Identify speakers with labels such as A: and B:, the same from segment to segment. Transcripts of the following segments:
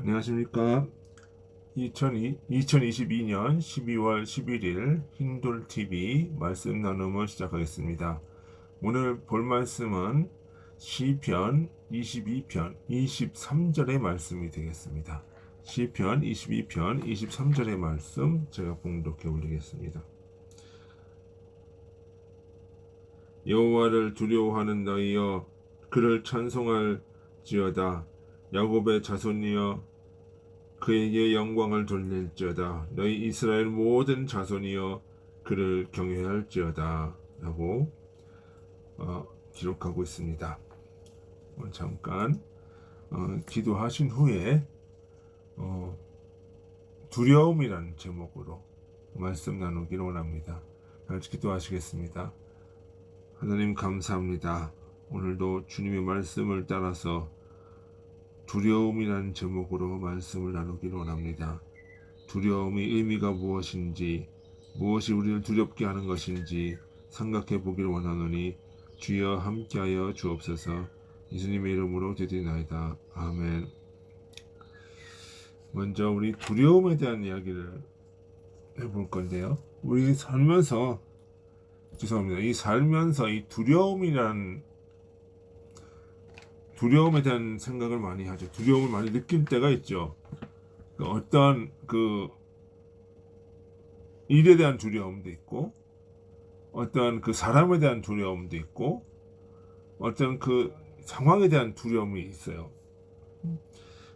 A: 안녕하십니까. 2022년 12월 11일 흰돌TV 말씀 나눔을 시작하겠습니다. 오늘 볼 말씀은 시편 22편 23절의 말씀이 되겠습니다. 시편 22편 23절의 말씀 제가 봉독해 올리겠습니다. 여호와를 두려워하는 너희여 그를 찬송할지어다. 야곱의 자손이여 그에게 영광을 돌릴지어다. 너희 이스라엘 모든 자손이여 그를 경외할지어다 라고 기록하고 있습니다. 잠깐 기도하신 후에 두려움이라는 제목으로 말씀 나누기를 원합니다. 같이 기도하시겠습니다. 하나님 감사합니다. 오늘도 주님의 말씀을 따라서 두려움이라는 제목으로 말씀을 나누기를 원합니다. 두려움의 의미가 무엇인지, 무엇이 우리를 두렵게 하는 것인지 생각해 보기를 원하노니 주여 함께하여 주옵소서. 예수님의 이름으로 기도드리나이다. 아멘. 먼저 우리 두려움에 대한 이야기를 해볼 건데요. 우리 살면서 이 두려움에 대한 생각을 많이 하죠. 두려움을 많이 느낄 때가 있죠. 어떤 일에 대한 두려움도 있고, 어떤 사람에 대한 두려움도 있고, 어떤 상황에 대한 두려움이 있어요.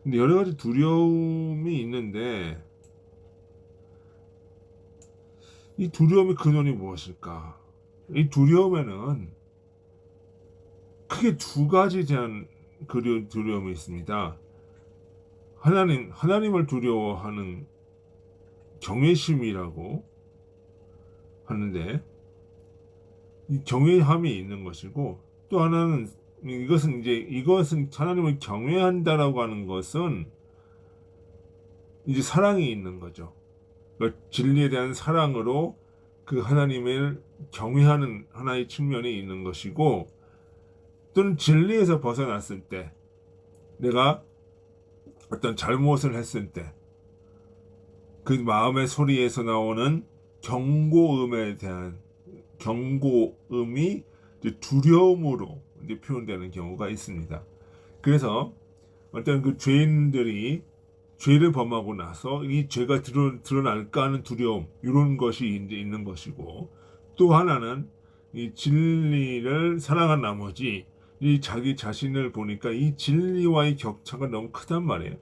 A: 근데 여러 가지 두려움이 있는데, 이 두려움의 근원이 무엇일까? 이 두려움에는 크게 두 가지 대한 두려움이 있습니다. 하나님을 두려워하는 경외심이라고 하는데, 이 경외함이 있는 것이고, 또 하나는 이것은 하나님을 경외한다라고 하는 것은 이제 사랑이 있는 거죠. 그러니까 진리에 대한 사랑으로 하나님을 경외하는 하나의 측면이 있는 것이고, 또는 진리에서 벗어났을 때, 내가 어떤 잘못을 했을 때, 그 마음의 소리에서 나오는 경고음에 대한 경고음이 두려움으로 표현되는 경우가 있습니다. 그래서 어떤 죄인들이 죄를 범하고 나서 이 죄가 드러날까 하는 두려움, 이런 것이 이제 있는 것이고, 또 하나는 이 진리를 사랑한 나머지 이 자기 자신을 보니까 이 진리와의 격차가 너무 크단 말이에요.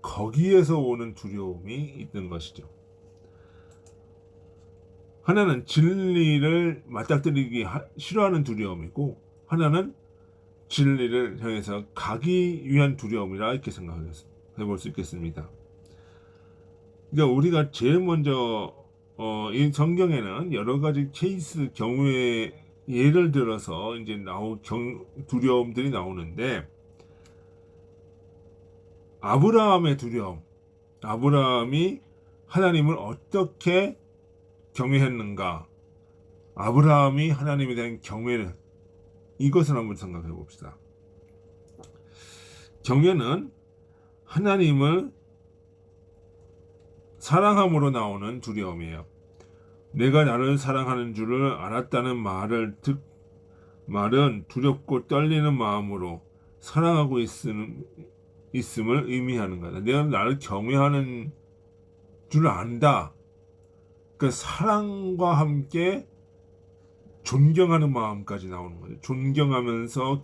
A: 거기에서 오는 두려움이 있는 것이죠. 하나는 진리를 맞닥뜨리기 싫어하는 두려움이고, 하나는 진리를 향해서 가기 위한 두려움이라 이렇게 생각해볼 수 있겠습니다. 그러니까 우리가 제일 먼저 이 성경에는 여러 가지 케이스 경우에 예를 들어서 이제 두려움들이 나오는데, 아브라함의 두려움, 아브라함이 하나님을 어떻게 경외했는가, 아브라함이 하나님에 대한 경외는, 이것을 한번 생각해 봅시다. 경외는 하나님을 사랑함으로 나오는 두려움이에요. 내가 나를 사랑하는 줄을 알았다는 말은 두렵고 떨리는 마음으로 사랑하고 있음을 의미하는 거다. 내가 나를 경외하는 줄 안다. 사랑과 함께 존경하는 마음까지 나오는 거죠. 존경하면서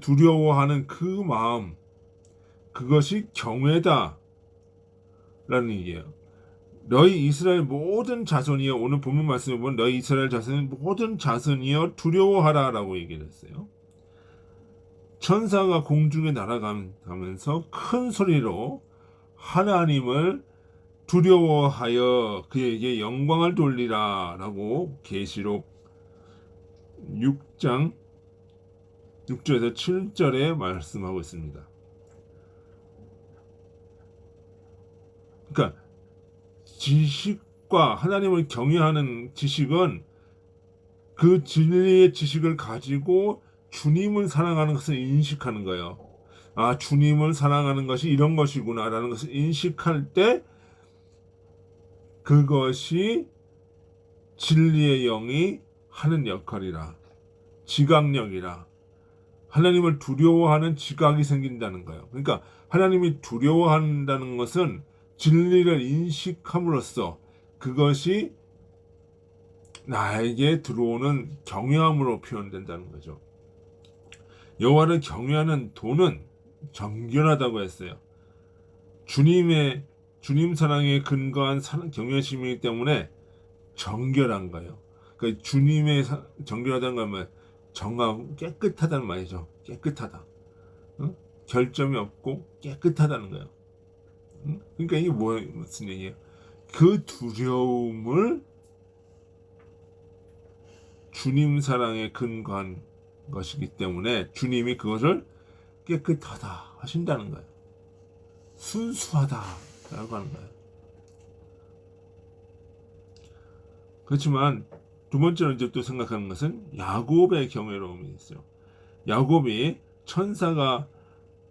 A: 두려워하는 그 마음, 그것이 경외다 라는 얘기예요. 너희 이스라엘 모든 자손이여, 오늘 본문 말씀에 보면 너희 이스라엘 자손은 모든 자손이여 두려워하라 라고 얘기를 했어요. 천사가 공중에 날아가면서 큰 소리로 하나님을 두려워하여 그에게 영광을 돌리라 라고 계시록 6장 6절에서 7절에 말씀하고 있습니다. 그러니까 지식과 하나님을 경외하는 지식은 그 진리의 지식을 가지고 주님을 사랑하는 것을 인식하는 거예요. 아, 주님을 사랑하는 것이 이런 것이구나라는 것을 인식할 때 그것이 진리의 영이 하는 역할이라, 지각력이라, 하나님을 두려워하는 지각이 생긴다는 거예요. 그러니까 하나님이 두려워한다는 것은 진리를 인식함으로써 그것이 나에게 들어오는 경외함으로 표현된다는 거죠. 여호와를 경외하는 도는 정결하다고 했어요. 주님 사랑에 근거한 경외심이기 때문에 정결한 거예요. 그러니까 주님의 정결하다는 거면 정하고 깨끗하다는 말이죠. 깨끗하다. 응? 결점이 없고 깨끗하다는 거예요. 응? 그러니까 이게 무슨 얘기예요? 그 두려움을 주님 사랑에 근거한 것이기 때문에 주님이 그것을 깨끗하다 하신다는 거예요. 순수하다라고 하는 거예요. 그렇지만 두 번째로 이제 또 생각하는 것은 야곱의 경외로움이 있어요. 야곱이 천사가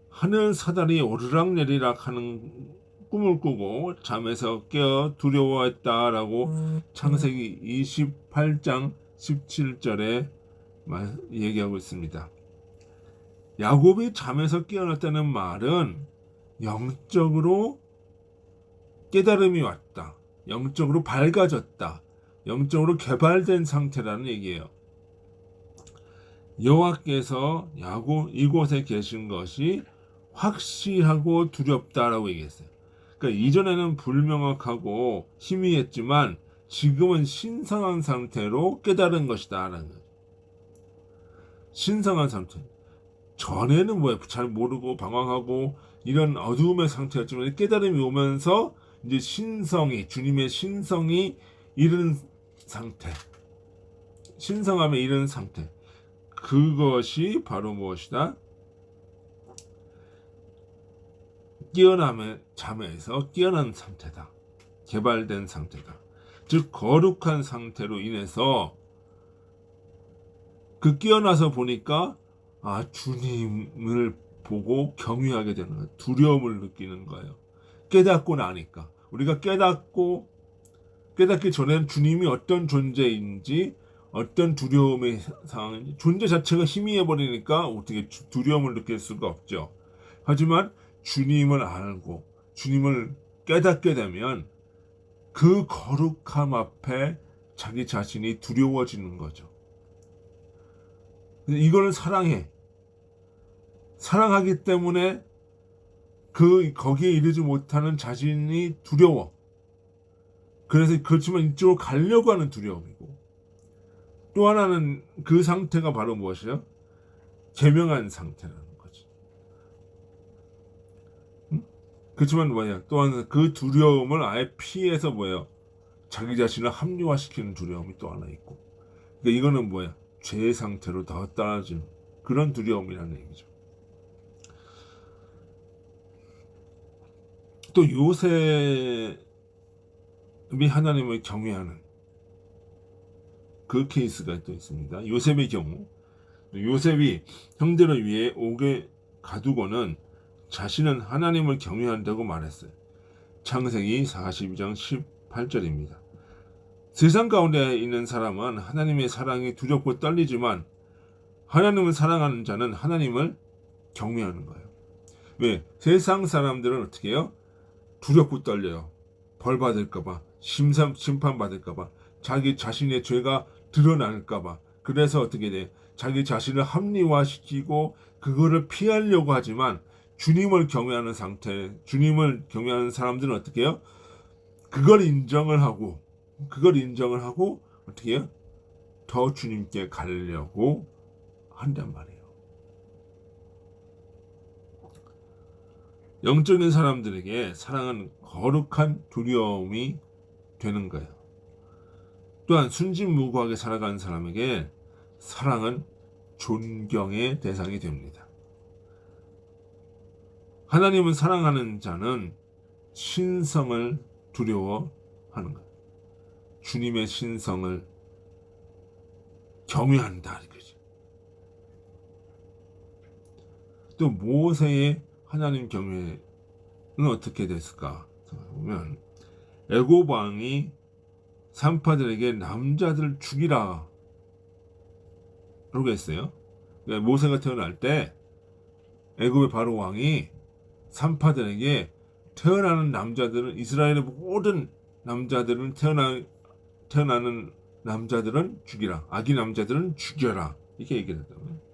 A: 하늘 사다리 오르락내리락 하는 꿈을 꾸고 잠에서 깨어 두려워했다라고 창세기 28장 17절에 얘기하고 있습니다. 야곱이 잠에서 깨어났다는 말은 영적으로 깨달음이 왔다. 영적으로 밝아졌다. 영적으로 개발된 상태라는 얘기예요. 여호와께서 야곱 이곳에 계신 것이 확실하고 두렵다라고 얘기했어요. 그러니까 이전에는 불명확하고 희미했지만 지금은 신성한 상태로 깨달은 것이다라는 거예요. 신성한 상태. 전에는 뭐야? 잘 모르고 방황하고 이런 어두움의 상태였지만 깨달음이 오면서 이제 주님의 신성이 이른 상태, 신성함에 이른 상태, 그것이 바로 무엇이다? 잠에서 깨어난 상태다. 개발된 상태다. 즉 거룩한 상태로 인해서 그 깨어나서 보니까 주님을 보고 경외하게 되는 거예요. 두려움을 느끼는 거예요. 깨닫고 나니까. 우리가 깨닫기 전에는 주님이 어떤 존재인지, 어떤 두려움의 상황인지, 존재 자체가 희미해 버리니까 어떻게 두려움을 느낄 수가 없죠. 하지만 주님을 알고 주님을 깨닫게 되면 그 거룩함 앞에 자기 자신이 두려워지는 거죠. 이걸 사랑하기 때문에 거기에 이르지 못하는 자신이 두려워. 그래서 그렇지만 이쪽으로 가려고 하는 두려움이고, 또 하나는 그 상태가 바로 무엇이요? 계명한 상태라는 거지. 응? 그렇지만 또 하나 그 두려움을 아예 피해서 자기 자신을 합리화시키는 두려움이 또 하나 있고. 그러니까 이거는 죄의 상태로 더 떨어지는 그런 두려움이라는 얘기죠. 또 요셉이 하나님을 경외하는 그 케이스가 또 있습니다. 요셉의 경우, 요셉이 형들을 위해 옥에 가두고는 자신은 하나님을 경외한다고 말했어요. 창세기 42장 18절입니다. 세상 가운데 있는 사람은 하나님의 사랑이 두렵고 떨리지만 하나님을 사랑하는 자는 하나님을 경외하는 거예요. 왜? 세상 사람들은 어떻게 해요? 두렵고 떨려요. 벌 받을까봐, 심판 받을까봐, 자기 자신의 죄가 드러날까봐. 그래서 어떻게 돼? 자기 자신을 합리화시키고 그거를 피하려고 하지만 주님을 경외하는 사람들은 어떻게 해요? 그걸 인정을 하고 어떻게 해요? 더 주님께 가려고 한단 말이에요. 영적인 사람들에게 사랑은 거룩한 두려움이 되는 거예요. 또한 순진무구하게 살아가는 사람에게 사랑은 존경의 대상이 됩니다. 하나님을 사랑하는 자는 신성을 두려워하는 거예요. 주님의 신성을 경외한다 이거지. 또 모세의 하나님 경외는 어떻게 됐을까 보면, 애굽 왕이 산파들에게 남자들을 죽이라 라고 했어요. 그러니까 모세가 태어날 때 애굽의 바로 왕이 산파들에게 태어나는 남자들은, 이스라엘의 모든 남자들은, 태어나는 남자들은 죽이라, 아기 남자들은 죽여라, 이렇게 얘기했다고요.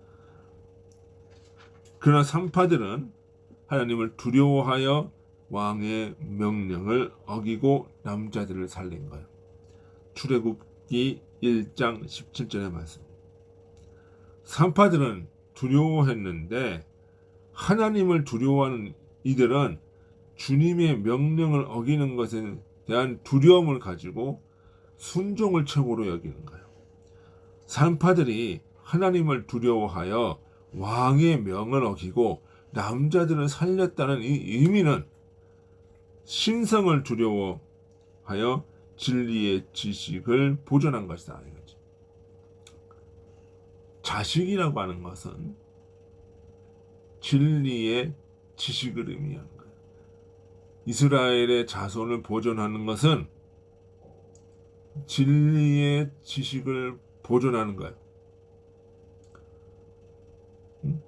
A: 그러나 산파들은 하나님을 두려워하여 왕의 명령을 어기고 남자들을 살린 거예요. 출애굽기 1장 17절의 말씀. 산파들은 두려워했는데 하나님을 두려워하는 이들은 주님의 명령을 어기는 것에 대한 두려움을 가지고 순종을 최고로 여기는 거예요. 산파들이 하나님을 두려워하여 왕의 명을 어기고 남자들을 살렸다는 이 의미는 신성을 두려워하여 진리의 지식을 보존한 것이다. 이거지. 자식이라고 하는 것은 진리의 지식을 의미하는 거예요. 이스라엘의 자손을 보존하는 것은 진리의 지식을 보존하는 거예요.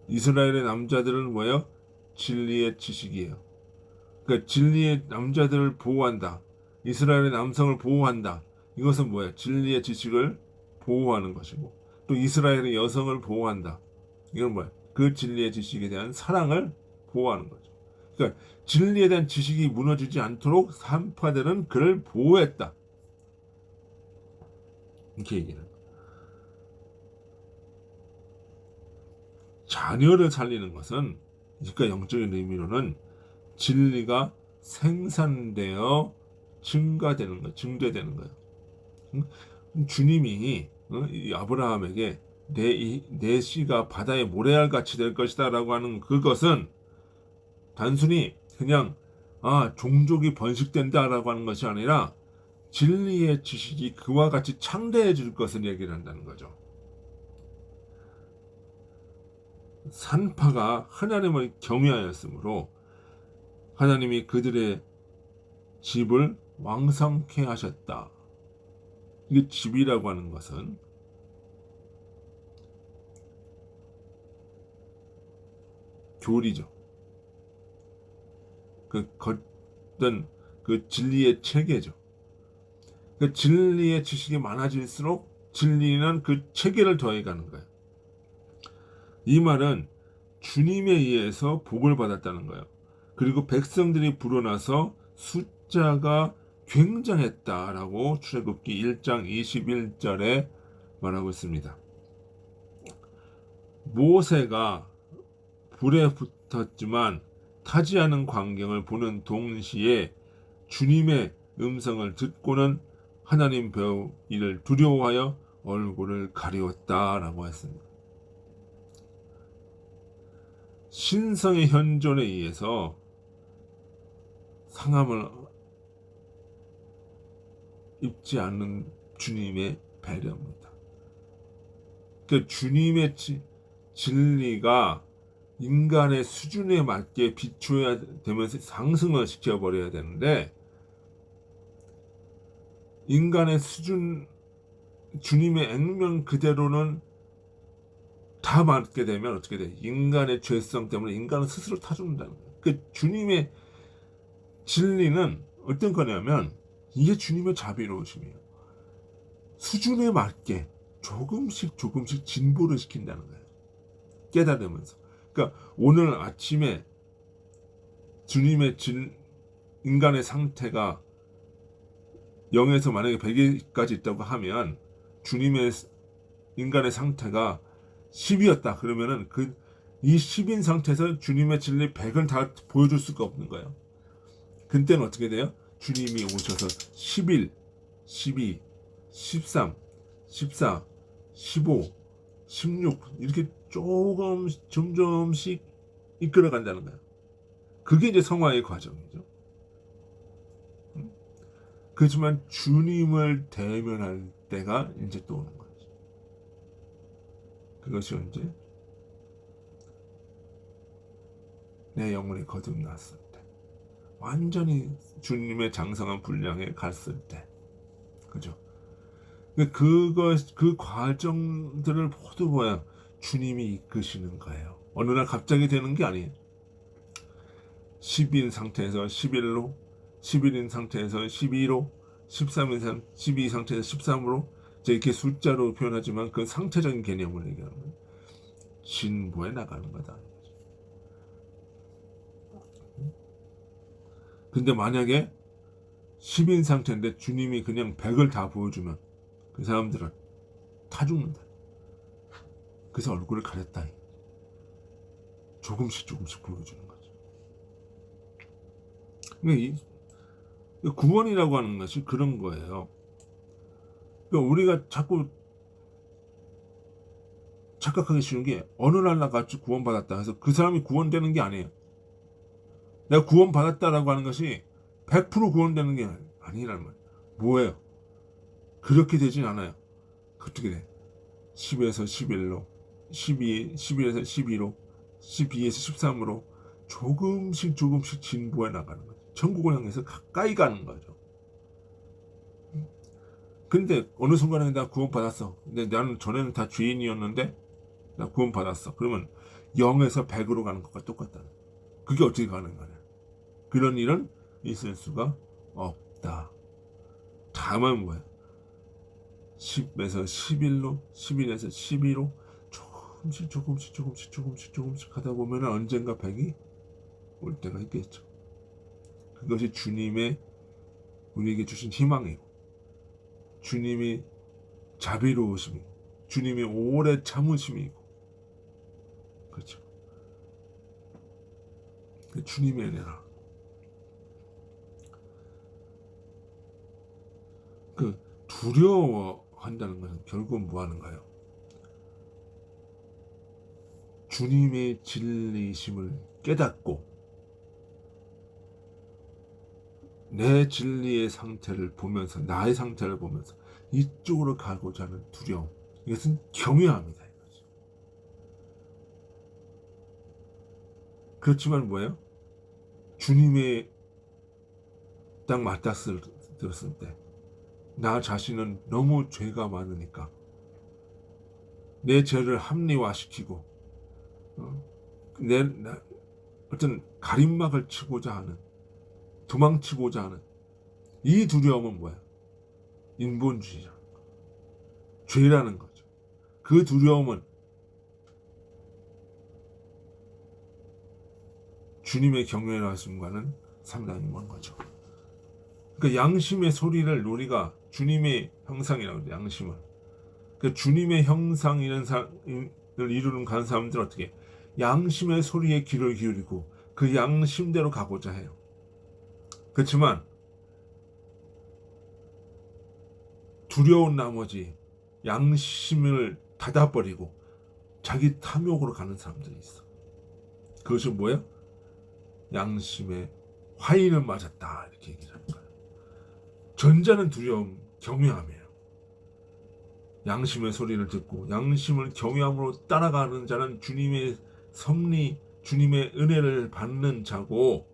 A: 이스라엘의 남자들은 뭐예요? 진리의 지식이에요. 그러니까 진리의 남자들을 보호한다. 이스라엘의 남성을 보호한다. 이것은 뭐예요? 진리의 지식을 보호하는 것이고, 또 이스라엘의 여성을 보호한다. 이건 뭐예요? 그 진리의 지식에 대한 사랑을 보호하는 거죠. 그러니까 진리에 대한 지식이 무너지지 않도록 산파들은 그를 보호했다. 이렇게 얘기해요. 자녀를 살리는 것은, 그러니까 영적인 의미로는 진리가 생산되어 증가되는 거, 증대되는 거예요. 주님이 이 아브라함에게 내 씨가 바다의 모래알 같이 될 것이다라고 하는 그것은 단순히 그냥 종족이 번식된다라고 하는 것이 아니라 진리의 지식이 그와 같이 창대해질 것을 얘기를 한다는 거죠. 산파가 하나님을 경외하였으므로 하나님이 그들의 집을 왕성케 하셨다. 이게 집이라고 하는 것은 교리죠. 어떤 그 진리의 체계죠. 그 진리의 지식이 많아질수록 진리는 그 체계를 더해가는 거예요. 이 말은 주님에 의해서 복을 받았다는 거예요. 그리고 백성들이 불어나서 숫자가 굉장했다라고 출애굽기 1장 21절에 말하고 있습니다. 모세가 불에 붙었지만 타지 않은 광경을 보는 동시에 주님의 음성을 듣고는 하나님 배우 이를 두려워하여 얼굴을 가리웠다라고 했습니다. 신성의 현존에 의해서 상함을 입지 않는 주님의 배려입니다. 그 주님의 진리가 인간의 수준에 맞게 비춰야 되면서 상승을 시켜버려야 되는데, 인간의 수준, 주님의 액면 그대로는 다 맞게 되면 어떻게 돼? 인간의 죄성 때문에 인간은 스스로 타죽는다는 거예요. 그 주님의 진리는 어떤 거냐면, 이게 주님의 자비로우심이에요. 수준에 맞게 조금씩 진보를 시킨다는 거예요. 깨달으면서. 그러니까 오늘 아침에 주님의 인간의 상태가 0에서 만약에 100까지 있다고 하면 주님의 인간의 상태가 10이었다. 그러면은 이 10인 상태에서 주님의 진리 100을 다 보여줄 수가 없는 거예요. 그때는 어떻게 돼요? 주님이 오셔서 11, 12, 13, 14, 15, 16 이렇게 조금씩 점점씩 이끌어간다는 거예요. 그게 이제 성화의 과정이죠. 그렇지만 주님을 대면할 때가 이제 또 오는 거죠. 그것이 언제? 내 영혼이 거듭났을 때, 완전히 주님의 장성한 분량에 갔을 때, 그죠? 그 과정들을 모두 뭐야? 주님이 이끄시는 거예요. 어느 날 갑자기 되는 게 아니에요. 10인 상태에서 11로, 11인 상태에서 12로, 13인 12 상태에서 13으로, 이렇게 숫자로 표현하지만 그 상태적인 개념을 얘기하는 거예요. 진보에 나가는 거다. 근데 만약에 10인 상태인데 주님이 그냥 100을 다 보여주면 그 사람들은 타 죽는다. 그래서 얼굴을 가렸다. 조금씩 보여주는 거죠. 이 구원이라고 하는 것이 그런 거예요. 그러니까 우리가 자꾸 착각하기 쉬운 게 어느 날 나같이 구원받았다 해서 그 사람이 구원되는 게 아니에요. 내가 구원받았다라고 하는 것이 100% 구원되는 게 아니란 말이에요. 뭐예요? 그렇게 되진 않아요. 어떻게 돼? 10에서 11로, 11에서 12로, 12에서 13으로 조금씩 진보해 나가는 거죠. 천국을 향해서 가까이 가는 거죠. 근데 어느 순간에 나 구원받았어. 근데 나는 전에는 다 죄인이었는데 나 구원받았어. 그러면 0에서 100으로 가는 것과 똑같다. 그게 어떻게 가는 거냐? 그런 일은 있을 수가 없다. 다만 뭐야? 10에서 11로, 11에서 12로 조금씩 하다 보면 언젠가 100이 올 때가 있겠죠. 그것이 주님의 우리에게 주신 희망이고, 주님이 자비로우심이고, 주님이 오래 참으심이고, 그렇죠. 주님의 은혜라. 두려워한다는 것은 결국은 뭐 하는가요? 주님의 진리심을 깨닫고 내 진리의 상태를 보면서, 나의 상태를 보면서 이쪽으로 가고자 하는 두려움, 이것은 경외합니다. 그렇지만 뭐예요? 주님의 딱 맞닥뜨렸을 때 나 자신은 너무 죄가 많으니까 내 죄를 합리화시키고 어떤 가림막을 치고자 하는, 도망치고자 하는 이 두려움은 뭐야? 인본주의라는 거, 죄라는 거죠. 그 두려움은 주님의 경외하심과는 상당히 먼 거죠. 그러니까 양심의 소리를 우리가 주님의 형상이라고 해요. 양심을. 그러니까 주님의 형상을 이루는 간 사람들은 어떻게 양심의 소리에 귀를 기울이고 그 양심대로 가고자 해요. 그렇지만 두려운 나머지 양심을 닫아버리고 자기 탐욕으로 가는 사람들이 있어. 그것이 뭐예요? 양심의 화인을 맞았다, 이렇게 얘기를 하는 거예요. 전자는 두려움, 경외함이에요. 양심의 소리를 듣고 양심을 경외함으로 따라가는 자는 주님의 섭리, 주님의 은혜를 받는 자고,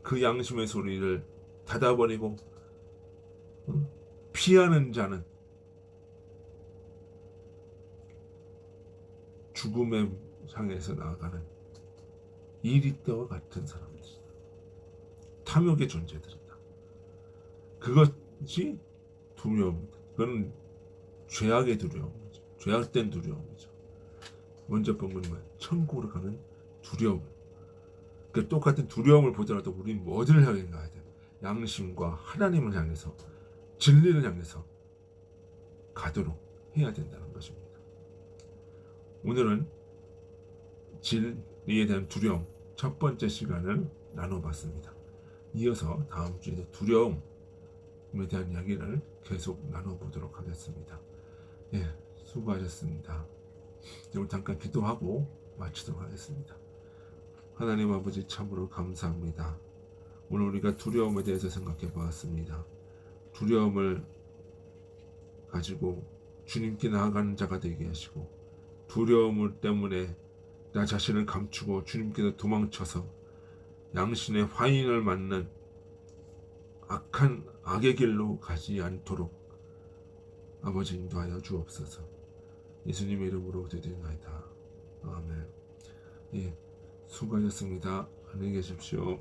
A: 그 양심의 소리를 닫아버리고 피하는 자는 죽음의 상에서 나아가는 이리떼와 같은 사람들, 탐욕의 존재들이다. 그것이 두려움입니다. 그건 죄악의 두려움이죠. 죄악된 두려움이죠. 먼저 본 건 뭐예요? 천국으로 가는 두려움. 그 똑같은 두려움을 보더라도 우리는 어디를 향해 가야 돼요? 양심과 하나님을 향해서, 진리를 향해서 가도록 해야 된다는 것입니다. 오늘은 진리에 대한 두려움 첫 번째 시간을 나눠봤습니다. 이어서 다음 주에도 두려움에 대한 이야기를 계속 나눠보도록 하겠습니다. 예, 수고하셨습니다. 오늘 잠깐 기도하고 마치도록 하겠습니다. 하나님 아버지, 참으로 감사합니다. 오늘 우리가 두려움에 대해서 생각해 보았습니다. 두려움을 가지고 주님께 나아가는 자가 되게 하시고, 두려움 때문에 나 자신을 감추고 주님께서 도망쳐서 양신의 화인을 맞는 악한 악의 길로 가지 않도록 아버지 인도하여 주옵소서. 예수님의 이름으로 기도드리나이다. 아멘. 예, 수고하셨습니다. 안녕히 계십시오.